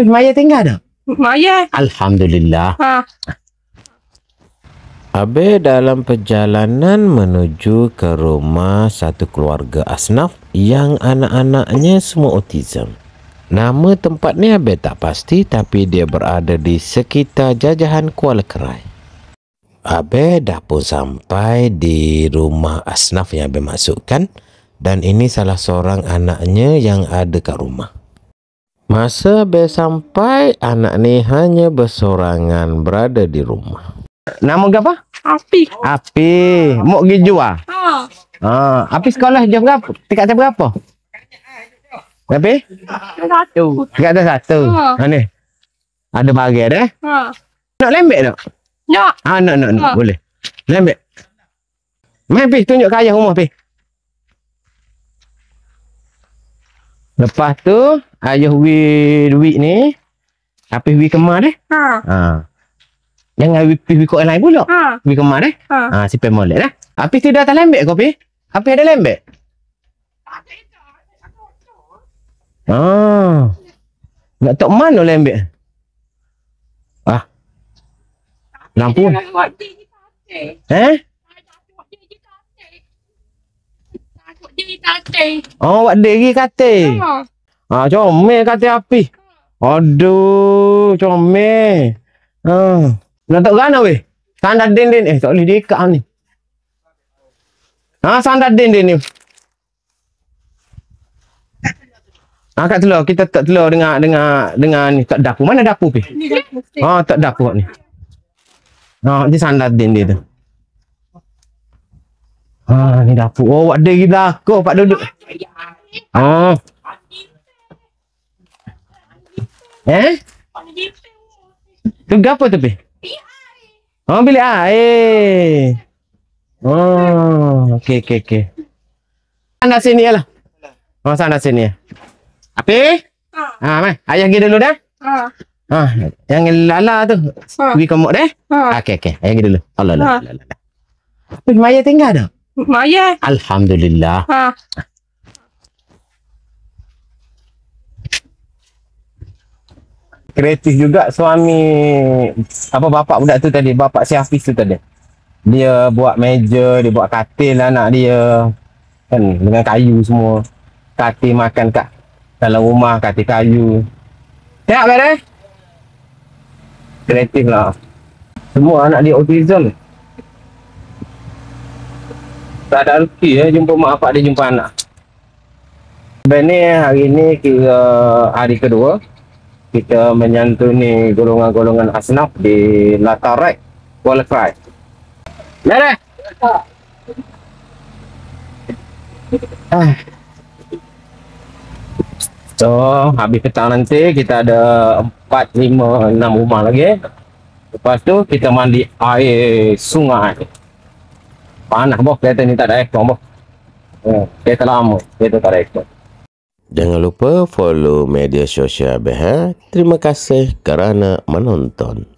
Maya tinggal tak? Maya. Alhamdulillah. Habis dalam perjalanan menuju ke rumah satu keluarga asnaf yang anak-anaknya semua autism. Nama tempat ni Habis tak pasti, tapi dia berada di sekitar jajahan Kuala Kerai. Habis dah pun sampai di rumah asnaf yang Habis masukkan, dan ini salah seorang anaknya yang ada kat rumah. Masa Habis sampai, anak ni hanya bersorangan berada di rumah. Nama ke apa? Api. Api. Mau pergi jual? Api sekolah jam berapa? Tingkat berapa? Berapa? Satu. Tingkat satu. Ni. Ada bahagia dah. Nak lembek tak? Nak. Nak. Boleh. Lembek. Main Pi, tunjuk ke ayah rumah Pi. Lepas tu, ayah duit ni. Api wi kemar dah. Jangan wi kok lain pula. Wi kemar dah. Simpan molek dah. Api tu dah tak lembek kau Pi? Api ada lembek? Nak tak mana lembek? Lampu. Awak diri kata. Comel kata Api. Aduh, comel. Nak tak gana weh? Sandar din. Tak boleh diikat ni. Sandar din ni. Kat telur. Kita tak telur dengan ni. Tak dapur. Mana dapur Pi? Ni dapur. Tak dapur ni. Dia sandar din dia tu. Ni dapur. Awak diri belakang Pak duduk. Tu apa tu Pi? Bilik air. Okey. Sandar sini lah. Sandar sini. Api? Mai. Ayah pergi dulu dah. Yang lala tu. Pergi komok dah. Okey. Ayah pergi dulu. Allah. Maya tinggal tak? Maya. Alhamdulillah. Kreatif juga suami bapak budak tu tadi, bapak si Hafiz tu tadi. Dia buat meja, dia buat katil anak dia. Kan dengan kayu semua. Katil makan kat dalam rumah, katil kayu. Tengok beres. Kreatif lah. Semua anak dia autism. Tak ada rezeki jumpa mak bapak dia jumpa anak. Sebenarnya hari ni kira hari kedua kita menyantuni golongan-golongan asnaf di Latarak, Kuala Kerai. Beres. So, habis petang nanti kita ada 4, 5, 6 rumah lagi. Lepas tu kita mandi air sungai. Panas boh, kereta ni tak ada aircon boh. Kereta lama, kereta tak ada aircon. Jangan lupa follow media sosial Habis. Terima kasih kerana menonton.